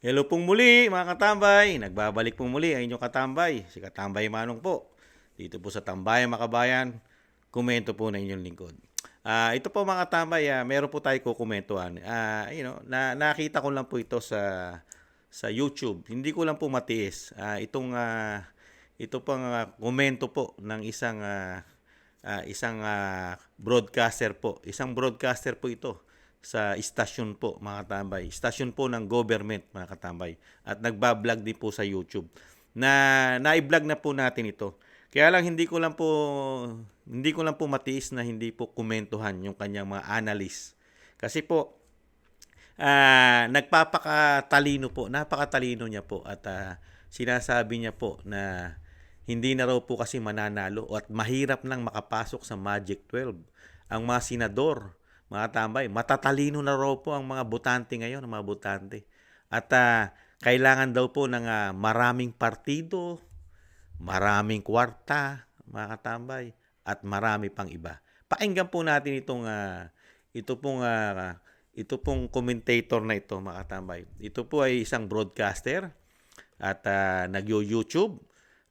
Hello pong muli mga katambay. Nagbabalik pong muli ang inyong katambay. Si Katambay Manong po. Dito po sa Tambayan Makabayan. Komento po ng inyong lingkod. Ito po mga katambay, meron po tayo kukomentuhan. Nakita ko lang po ito sa YouTube. Hindi ko lang po matiis. Ito pang komento po ng isang broadcaster po. Isang broadcaster po ito sa istasyon po mga katambay. Istasyon po ng government mga katambay. At nagba-vlog din po sa YouTube. Na-vlog na po natin ito. Kaya lang hindi ko lang po matiis na hindi po komentuhan yung kanyang mga analyst. Kasi po nagpapakatalino po, napakatalino niya po at sinasabi niya po na hindi na raw po kasi mananalo at mahirap nang makapasok sa Magic 12 ang mga senador, mga tambay. Matatalino na raw po ang mga botante ngayon, ang mga botante. At kailangan daw po ng maraming partido, maraming kwarta, mga katambay, at marami pang iba. Pakinggan po natin ito pong commentator na ito, mga katambay. Ito po ay isang broadcaster at nag-YouTube.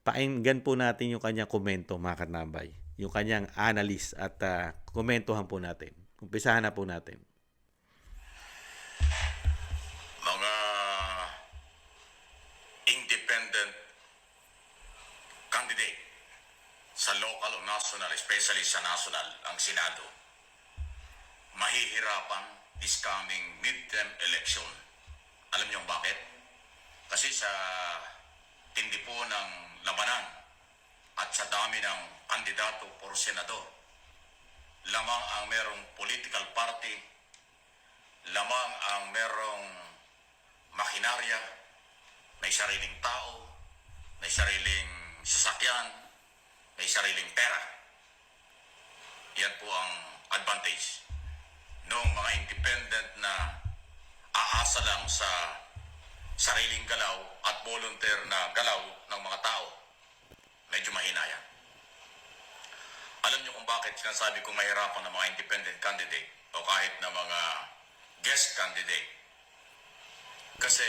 Pakinggan po natin yung kanyang komento, mga katambay. Yung kanyang analyst at komentuhan po natin. Umpisahan na po natin. Mga independent candidate sa local o national, especially sa national, ang Senado, mahihirapan this coming midterm election. Alam niyo bakit? Kasi sa tindi po ng labanan at sa dami ng kandidato por senador, lamang ang merong political party, lamang ang merong makinarya, may sariling tao, may sariling sasakyan, may sariling pera. Yan po ang advantage ng mga independent na aasa lang sa sariling galaw at volunteer na galaw ng mga tao. Medyo mahina yan. Alam niyo kung bakit sinasabi kong mahirapan ng mga independent candidate o kahit na mga guest candidate? Kasi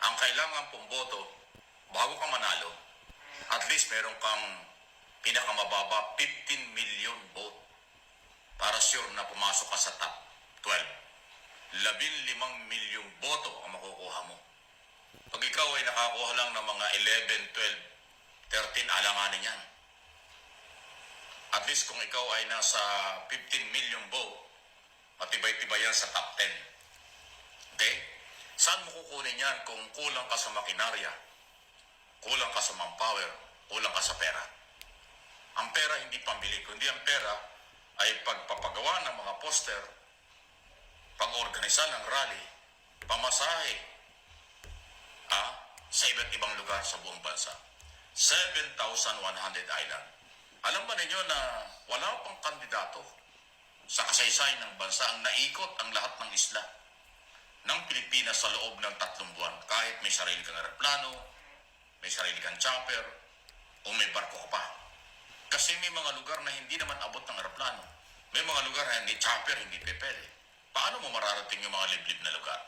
ang kailangan pong boto bago ka manalo, at least meron kang pinakamababa 15 million vote para sure na pumasok ka sa top 12. 15 milyong boto ang makukuha mo. Pag ikaw ay nakakuha lang ng mga 11, 12, 13, alanganin yan. At least kung ikaw ay nasa 15 million vote, matibay-tibay yan sa top 10. Okay? Saan mo kukunin yan kung kulang ka sa makinarya, kulang ka sa manpower, kulang ka sa pera? Ang pera hindi pambili, kundi ang pera ay pagpapagawa ng mga poster, pag-organisa ng rally, pamasahe sa iba't ibang lugar sa buong bansa. 7,100 island. Alam ba ninyo na wala pang kandidato sa kasaysayan ng bansa ang naikot ang lahat ng isla ng Pilipinas sa loob ng 3 buwan, kahit may sarili kang aeroplano, may sarili kang chopper, o may barko ka pa. Kasi may mga lugar na hindi naman abot ng aeroplano. May mga lugar na hindi chopper, hindi pepele. Paano mo mararating yung mga liblib na lugar?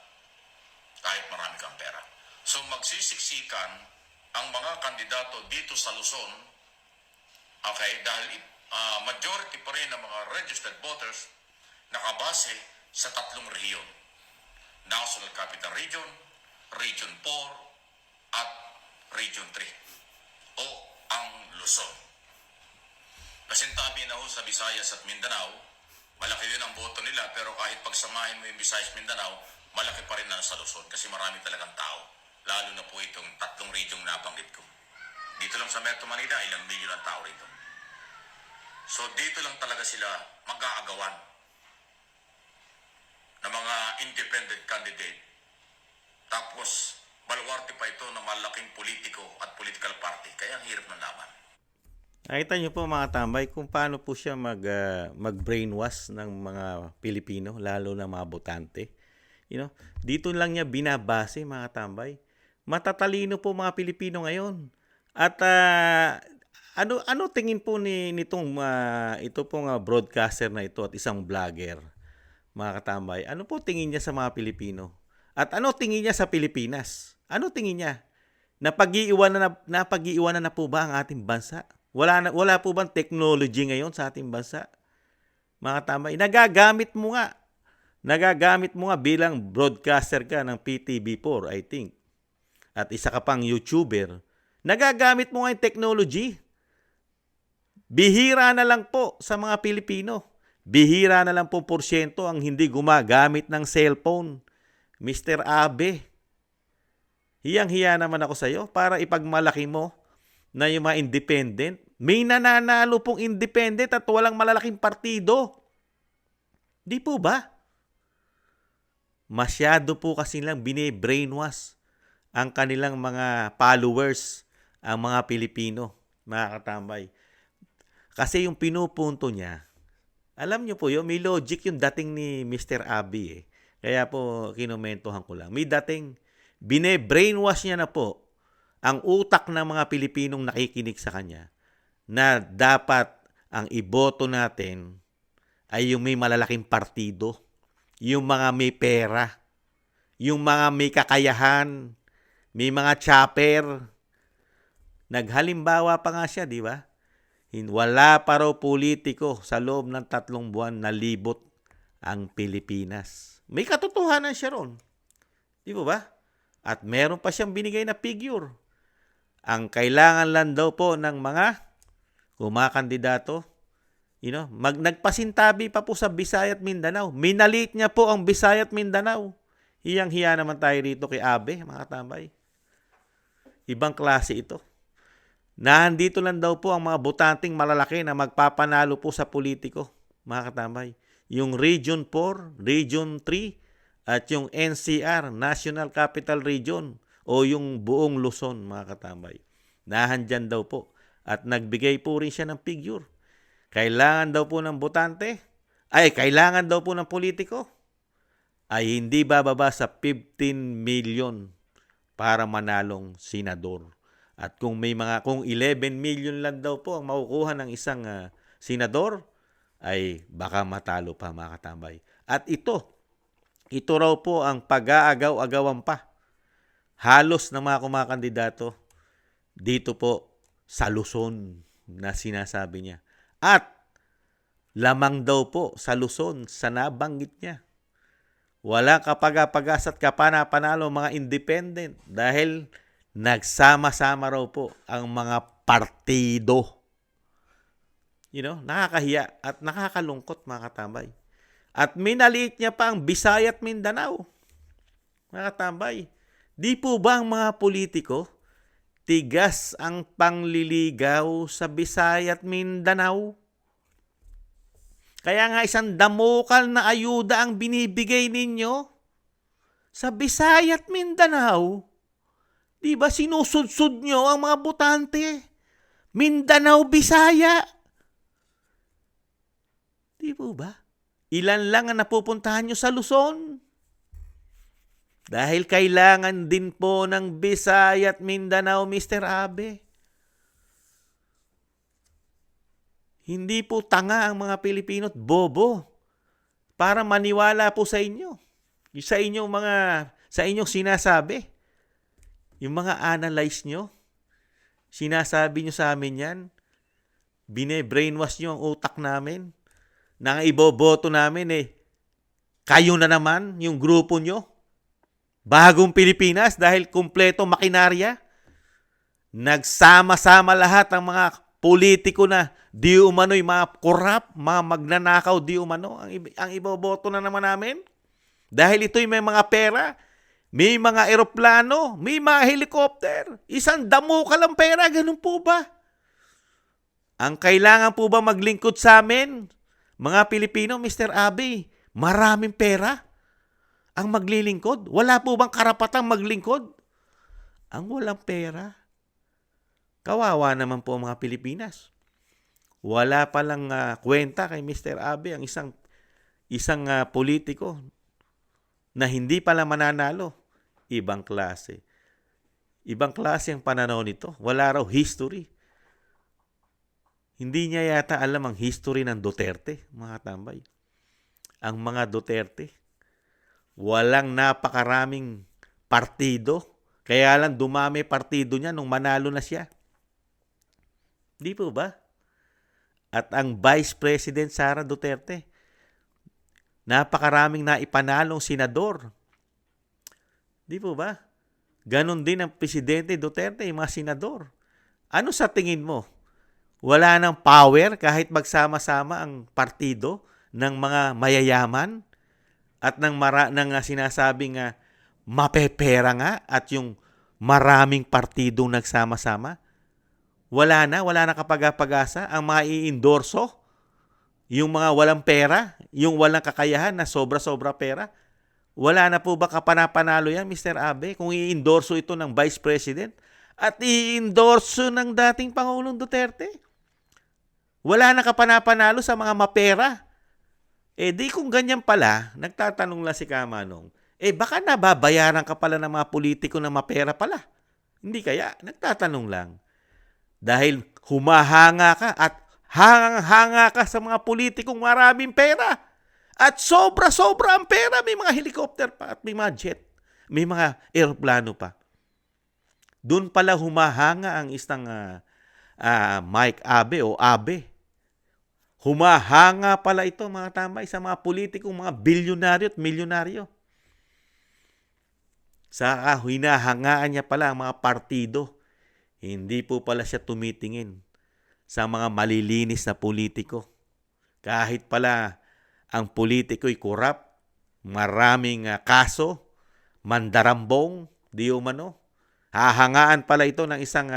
Kahit marami kang pera. So magsisiksikan ang mga kandidato dito sa Luzon, okay, dahil majority pa rin ng mga registered voters nakabase sa 3 rehiyon. National Capital Region, Region 4, at Region 3, o ang Luzon. Kasintabi na ho sa Visayas at Mindanao, malaki din ang boto nila, pero kahit pagsamahin mo yung Visayas Mindanao, malaki pa rin na sa Luzon kasi marami talagang tao. Lalo na po itong 3 region na nabanggit ko. Dito lang sa Metro Manila, ilang milyon ang tao rito. So dito lang talaga sila mag-aagawan ng mga independent candidate. Tapos, baluarte pa ito ng malaking politiko at political party. Kaya ang hirap ng laban. Nakita niyo po mga tambay kung paano po siya mag-brainwash ng mga Pilipino, lalo na mga botante. Dito lang niya binabase mga tambay. Matatalino po mga Pilipino ngayon. At ano tingin po nitong ito pong broadcaster na ito at isang vlogger, mga katambay? Ano po tingin niya sa mga Pilipino? At ano tingin niya sa Pilipinas? Ano tingin niya? Napag-iiwanan na po ba ang ating bansa? Wala po bang technology ngayon sa ating bansa? Mga tambay, nagagamit mo nga bilang broadcaster ka ng PTV4, I think. At isa ka pang YouTuber. Nagagamit mo nga yung technology. Bihira na lang po sa mga Pilipino. Bihira na lang po porsyento ang hindi gumagamit ng cellphone. Mr. Abe, hiyang-hiya naman ako sa iyo para ipagmalaki mo na yung mga independent. May nananalo pong independent at walang malalaking partido. Di po ba? Masyado po kasi lang bine-brainwash ang kanilang mga followers, ang mga Pilipino, mga katambay. Kasi yung pinupunto niya, alam niyo po yun, may logic yung dating ni Mr. Abi eh. Kaya po kinomentohan ko lang. May dating, bine-brainwash niya na po ang utak ng mga Pilipinong nakikinig sa kanya na dapat ang iboto natin ay yung may malalaking partido, yung mga may pera, yung mga may kakayahan, may mga chopper. Naghalimbawa pa nga siya, di ba? Wala pa raw politiko sa loob ng 3 buwan na libot ang Pilipinas. May katotohanan siya ron. Di ba? At meron pa siyang binigay na figure. Ang kailangan lang daw po ng mga kumakandidato, nagpasintabi pa po sa Visayas at Mindanao. Minalit niya po ang Visayas at Mindanao. Hiyang-hiya naman tayo rito kay Abe, mga tambay. Ibang klase ito. Nandito lang daw po ang mga botanteng malalaki na magpapanalo po sa politiko, mga katambay. Yung Region 4, Region 3, at yung NCR, National Capital Region, o yung buong Luzon, mga katambay. Nahandyan daw po. At nagbigay po rin siya ng figure. Kailangan daw po ng kailangan daw po ng politiko ay hindi bababa sa 15 million para manalong senador. At kung 11 million lang daw po ang makukuha ng isang senador, ay baka matalo pa, mga katambay. At ito raw po ang pag-aagaw-agawan pa. Halos ng mga kumakandidato dito po sa Luzon na sinasabi niya. At lamang daw po sa Luzon sa nabanggit niya. Wala kapag-pag-asa at kapana-panalo mga independent dahil nagsama-sama raw po ang mga partido. Nakakahiya at nakakalungkot, mga katambay. At minaliit niya pa ang Visayas at Mindanao. Mga katambay, di po ba ang mga politiko tigas ang pangliligaw sa Visayas at Mindanao? Kaya nga isang damukal na ayuda ang binibigay ninyo sa Visayas at Mindanao. Di ba sinusudsud nyo ang mga botante? Mindanao, Bisaya. Di po ba? Ilan lang ang napupuntahan nyo sa Luzon? Dahil kailangan din po ng Visayas at Mindanao, Mr. Abe. Hindi po tanga ang mga Pilipino at bobo para maniwala po sa inyo. Sa inyong sinasabi. Yung mga analyze nyo, sinasabi nyo sa amin yan, bine-brainwash nyo ang utak namin, nang iboboto namin kayo na naman, yung grupo nyo, Bagong Pilipinas dahil kumpleto makinarya, nagsama-sama lahat ang mga politiko na di umano'y mga korap, mga magnanakaw di umano, ang iboboto na naman namin. Dahil ito'y may mga pera, may mga eroplano, may mga helicopter, isang damukal ang pera, ganun po ba? Ang kailangan po ba maglingkod sa amin, mga Pilipino, Mr. Abe, maraming pera ang maglilingkod? Wala po bang karapatang maglingkod? Ang walang pera. Kawawa naman po ang mga Pilipinas. Wala palang kwenta kay Mr. Abe ang isang politiko na hindi pala mananalo. Ibang klase. Ibang klase ang pananaw nito. Wala raw history. Hindi niya yata alam ang history ng Duterte, mga tambay. Ang mga Duterte, Walang napakaraming partido. Kaya lang dumami partido niya nung manalo na siya. Di po ba? At ang Vice President Sara Duterte, napakaraming naipanalong senador. Di po ba? Ganon din ang Presidente Duterte, yung mga senador. Ano sa tingin mo? Wala nang power kahit magsama-sama ang partido ng mga mayayaman at ng sinasabing mapepera nga at yung maraming partidong nagsama-sama? Wala na kapag-pag-asa ang mga i-endorso, yung mga walang pera, yung walang kakayahan na sobra-sobra pera. Wala na po ba kapanapanalo yan, Mr. Abe, kung i-endorso ito ng Vice President at i-endorso ng dating Pangulong Duterte? Wala na kapanapanalo sa mga mapera. Di kung ganyan pala, nagtatanong lang si Kamanong, baka nababayaran ka pala ng mga politiko na mapera pala. Hindi kaya? Nagtatanong lang. Dahil humahanga ka at hangang-hanga ka sa mga politikong maraming pera. At sobra-sobra ang pera. May mga helicopter pa at may mga jet. May mga aeroplano pa. Doon pala humahanga ang isang Mike Abe o Abe. Humahanga pala ito mga tambay sa mga politikong mga bilyonaryo at milyonaryo. Saka hinahangaan niya pala ang mga partido. Hindi po pala siya tumitingin sa mga malilinis na politiko. Kahit pala ang politiko'y korap, maraming kaso, mandarambong, di umano. Hahangaan pala ito ng isang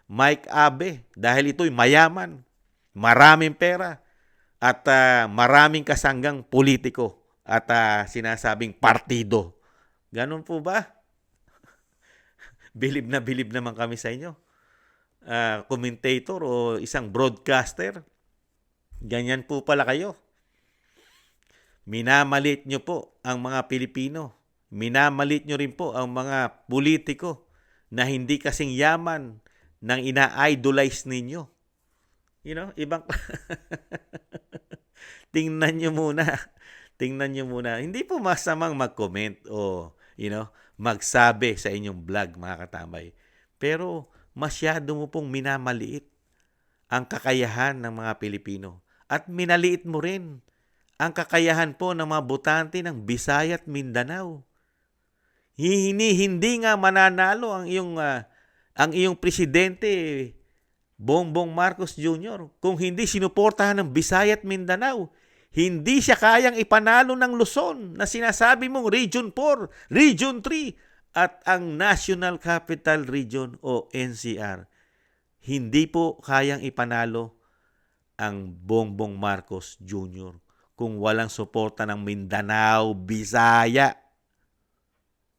Mike Abe dahil ito'y mayaman, maraming pera, at maraming kasanggang politiko at sinasabing partido. Ganun po ba? Bilib naman kami sa inyo. Commentator o isang broadcaster. Ganyan po pala kayo. Minamalit nyo po ang mga Pilipino. Minamalit nyo rin po ang mga politiko na hindi kasing yaman ng ina-idolize ninyo. Ibang... Tingnan nyo muna. Hindi po masamang mag-comment o, magsabi sa inyong vlog, mga katambay. Pero masyado mo pong minamaliit ang kakayahan ng mga Pilipino. At minaliit mo rin ang kakayahan po ng mga botante ng Visaya at Mindanao. Hindi nga mananalo ang iyong presidente Bongbong Marcos Jr. kung hindi sinuportahan ng Visaya at Mindanao. Hindi siya kayang ipanalo ng Luzon na sinasabi mong Region 4, Region 3 at ang National Capital Region o NCR. Hindi po kayang ipanalo ang Bongbong Marcos Jr. kung walang suporta ng Mindanao, Visaya.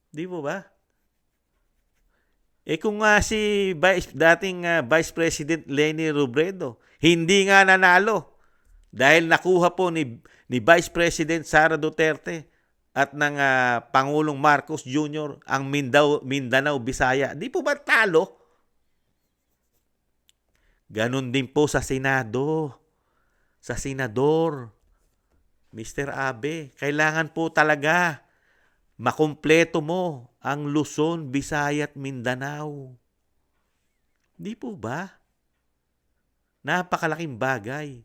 Di po ba? Kung si dating Vice President Leni Robredo, hindi nga nanalo dahil nakuha po ni Vice President Sara Duterte at ng Pangulong Marcos Jr. ang Mindanao, Visaya. Di po ba talo? Ganon din po sa Senado. Sa Senador. Mr. Abe, kailangan po talaga makumpleto mo ang Luzon, Visaya at Mindanao. Di po ba? Napakalaking bagay.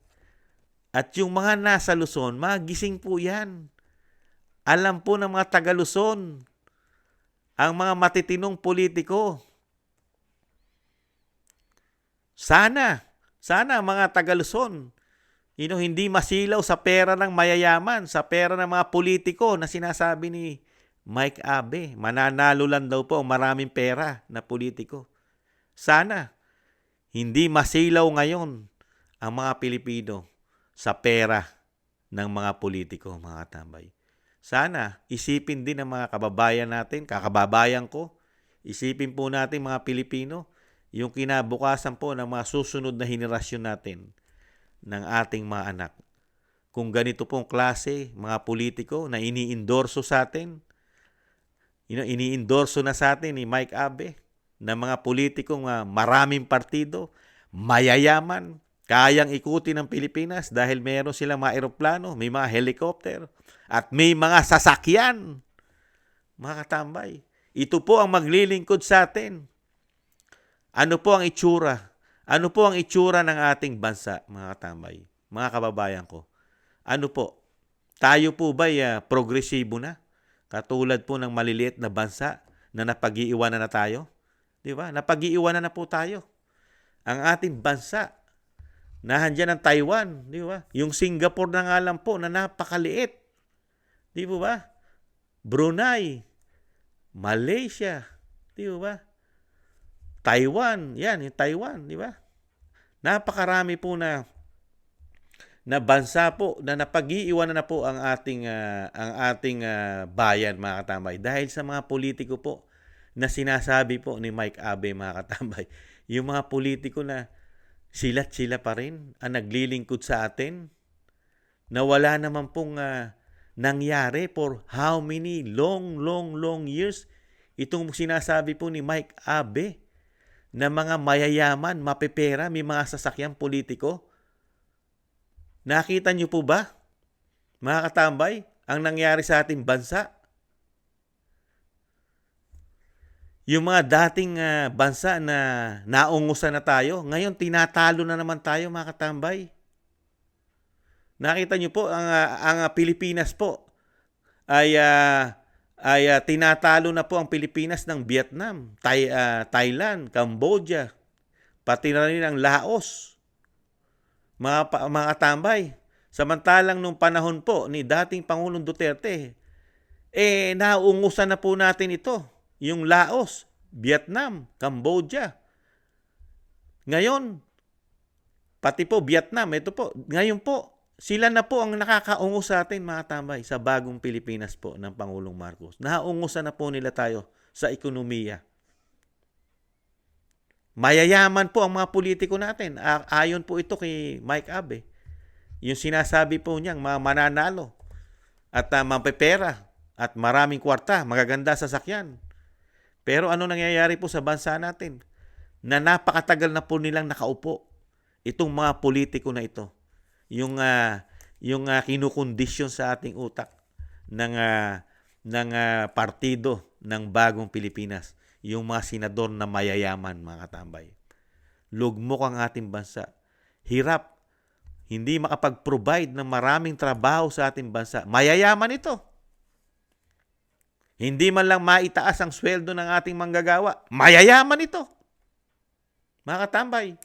At yung mga nasa Luzon, magising po yan. Alam po ng mga taga-Luzon, ang mga matitinong politiko. Sana mga taga-Luzon, hindi masilaw sa pera ng mayayaman, sa pera ng mga politiko na sinasabi ni Mike Abe. Mananalo lang daw po maraming pera na politiko. Sana hindi masilaw ngayon ang mga Pilipino sa pera ng mga politiko, mga tambay. Sana isipin din ng mga kababayan natin, kakababayan ko, isipin po natin mga Pilipino, yung kinabukasan po ng mga susunod na henerasyon natin ng ating mga anak. Kung ganito pong klase, mga politiko na ini-endorso sa atin, ini-endorso na sa atin ni Mike Abe, na mga politikong maraming partido, mayayaman, kayang ikutin ng Pilipinas dahil meron silang mga eroplano, may mga helicopter, at may mga sasakyan. Mga katambay, ito po ang maglilingkod sa atin. Ano po ang itsura? Ano po ang itsura ng ating bansa, mga katambay? Mga kababayan ko. Ano po? Tayo po ba progresibo na? Katulad po ng maliliit na bansa na napag-iiwanan na tayo? Di ba? Napag-iiwanan na po tayo. Ang ating bansa, nahandyan ang Taiwan, di ba? Yung Singapore na nga lang po na napakaliit. Di ba? Brunei, Malaysia, di ba? Taiwan, yan, yung Taiwan, di ba? Napakarami po na bansa po na napag-iiwanan na po ang ating bayan, mga katambay, dahil sa mga politiko po na sinasabi po ni Mike Abe, mga katambay. Yung mga politiko na sila pa rin ang naglilingkod sa atin, na wala naman pong nangyari for how many long years. Itong sinasabi po ni Mike Abe na mga mayayaman, mapepera, may mga sasakyang politiko. Nakita niyo po ba, mga katambay, ang nangyari sa ating bansa? Yung mga dating bansa na naungusan na tayo, ngayon tinatalo na naman tayo, mga katambay. Nakita niyo po, ang Pilipinas po ay tinatalo na po ang Pilipinas ng Vietnam, Thailand, Cambodia, pati na rin ang Laos. Mga katambay, samantalang nung panahon po ni dating Pangulong Duterte, naungusan na po natin ito, yung Laos, Vietnam, Cambodia. Ngayon, pati po Vietnam, ito po, ngayon po, sila na po ang nakakaungo sa atin, mga tambay, sa bagong Pilipinas po ng Pangulong Marcos. Naungusan na po nila tayo sa ekonomiya. Mayayaman po ang mga politiko natin. Ayon po ito kay Mike Abe. Yung sinasabi po niyang mananalo at mapepera at maraming kwarta, magaganda sasakyan. Pero ano nangyayari po sa bansa natin? Na napakatagal na po nilang nakaupo itong mga politiko na ito. Yung kinukondisyon sa ating utak ng partido ng bagong Pilipinas. Yung mga senador na mayayaman, mga katambay. Lugmok ang ating bansa. Hirap. Hindi makapag-provide ng maraming trabaho sa ating bansa. Mayayaman ito. Hindi man lang maitaas ang sweldo ng ating manggagawa. Mayayaman ito. Mga katambay.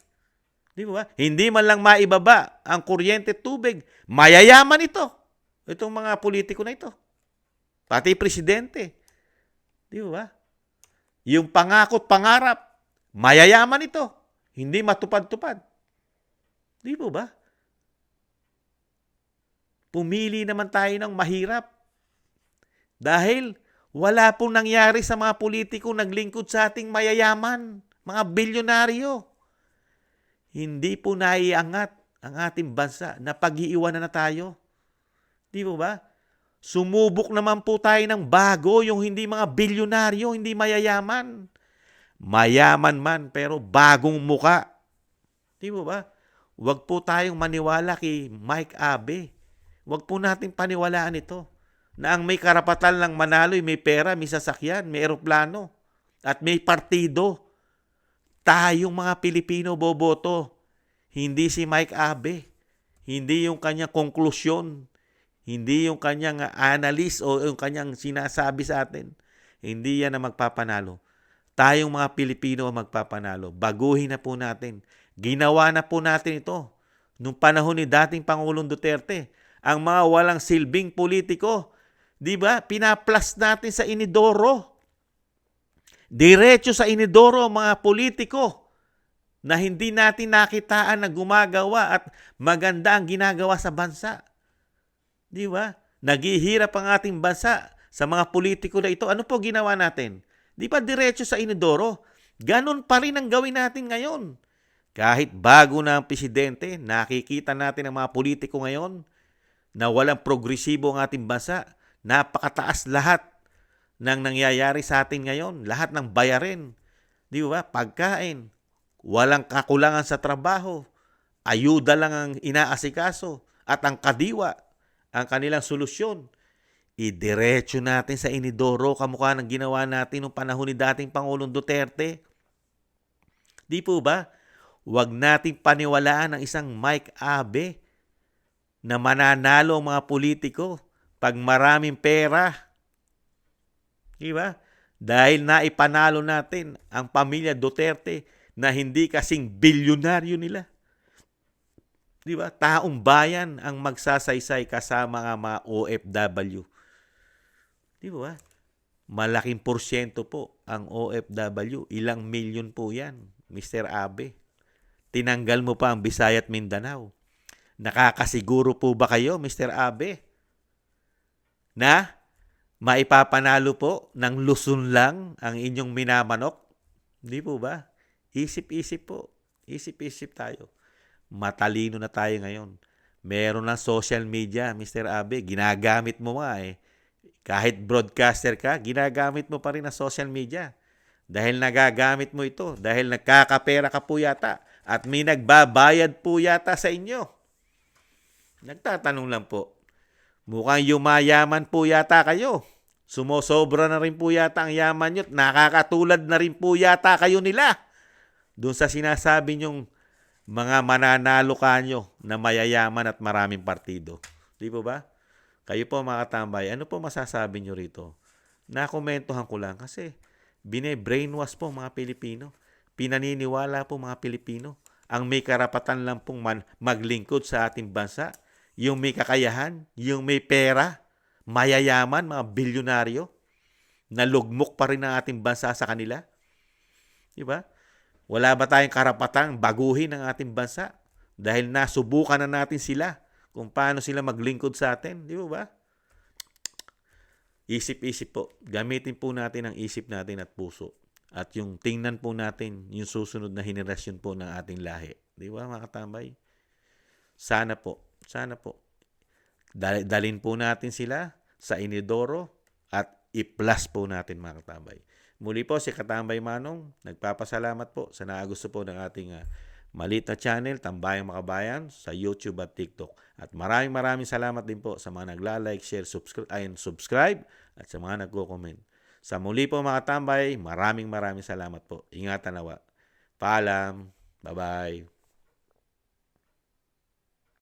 Di ba? Hindi man lang maibaba ang kuryente at tubig. Mayayaman ito. Itong mga politiko na ito. Pati presidente. Di ba? Yung pangakot pangarap, mayayaman ito. Hindi matupad-tupad. Di ba? Pumili naman tayo ng mahirap. Dahil wala pong nangyari sa mga politiko naglingkod sa ating mayayaman, mga bilyonaryo. Hindi po naiangat ang ating bansa na pag-iiwanan na tayo. Di ba? Sumubok naman po tayo ng bago, yung hindi mga bilyonaryo, hindi mayayaman. Mayaman man, pero bagong muka. Di ba? Huwag po tayong maniwala kay Mike Abe. Huwag po natin paniwalaan ito. Na ang may karapatan lang manalo, may pera, may sasakyan, may eroplano, at may partido. Tayong mga Pilipino boboto. Hindi si Mike Abe. Hindi yung kanyang konklusyon. Hindi yung kanyang analyst o yung kanyang sinasabi sa atin. Hindi yan ang magpapanalo. Tayong mga Pilipino ang magpapanalo. Baguhin na po natin. Ginawa na po natin ito. Nung panahon ni dating Pangulong Duterte, ang mga walang silbing politiko, di ba? Pinaplas natin sa inidoro. Diretso sa inidoro ang mga politiko na hindi natin nakitaan na gumagawa at maganda ang ginagawa sa bansa. Di ba? Naghihirap ang ating bansa sa mga politiko na ito. Ano po ginawa natin? Di ba diretso sa inidoro? Ganon pa rin ang gawin natin ngayon. Kahit bago na ang presidente, nakikita natin ang mga politiko ngayon na walang progresibo ang ating bansa. Napakataas lahat ng nangyayari sa atin ngayon. Lahat ng bayarin. Di ba? Pagkain. Walang kakulangan sa trabaho. ayuda lang ang inaasikaso at ang kadiwa, ang kanilang solusyon. Idiretso natin sa inidoro kamukha ng ginawa natin noong panahon ni dating Pangulong Duterte. Di po ba? Huwag nating paniwalaan ang isang Mike Abe na mananalo ang mga politiko pag maraming pera. Di ba? Dahil naipanalo natin ang pamilya Duterte na hindi kasing bilyonaryo nila. Di ba? Taong bayan ang magsasaysay kasama ang mga OFW. Di ba? Malaking porsyento po ang OFW. Ilang milyon po yan, Mr. Abe. Tinanggal mo pa ang Bisaya at Mindanao. Nakakasiguro po ba kayo, Mr. Abe, na maipapanalo po ng Luzon lang ang inyong minamanok? Hindi po ba? Isip-isip po. Isip-isip tayo. Matalino na tayo ngayon. Meron ng social media, Mr. Abe. Ginagamit mo nga eh. Kahit broadcaster ka, ginagamit mo pa rin ang social media. Dahil nagagamit mo ito. Dahil nagkakapera ka po yata. At may nagbabayad po yata sa inyo. Nagtatanong lang po. Mukhang yumayaman po yata kayo. Sumosobra na rin po yata ang yaman nyo. Nakakatulad na rin po yata kayo nila. Doon sa sinasabi nyong mga mananalo kanyo na mayayaman at maraming partido. Di po ba? Kayo po mga katambay, ano po masasabi nyo rito? Nakomentuhan ko lang kasi bine-brainwash po mga Pilipino. Pinaniniwala po mga Pilipino. Ang may karapatan lang pong maglingkod sa ating bansa. Yung may kakayahan, yung may pera, mayayaman, mga bilyonaryo, na lugmok pa rin ang ating bansa sa kanila. Di ba? Wala ba tayong karapatang baguhin ang ating bansa? Dahil nasubukan na natin sila kung paano sila maglingkod sa atin. Di ba? Isip-isip po. Gamitin po natin ang isip natin at puso. At yung tingnan po natin yung susunod na henerasyon po ng ating lahi. Di ba mga katambay? Sana po. Dalin po natin sila sa inidoro at i-plus po natin mga katambay. Muli po si Katambay Manong, nagpapasalamat po sa naagusto po ng ating maliit na channel, Tambayang Makabayan, sa YouTube at TikTok. At maraming salamat din po sa mga nagla-like, share, subscribe at sa mga nagko-comment. Sa muli po mga katambay, maraming salamat po. Ingatan nawa. Paalam. Bye-bye.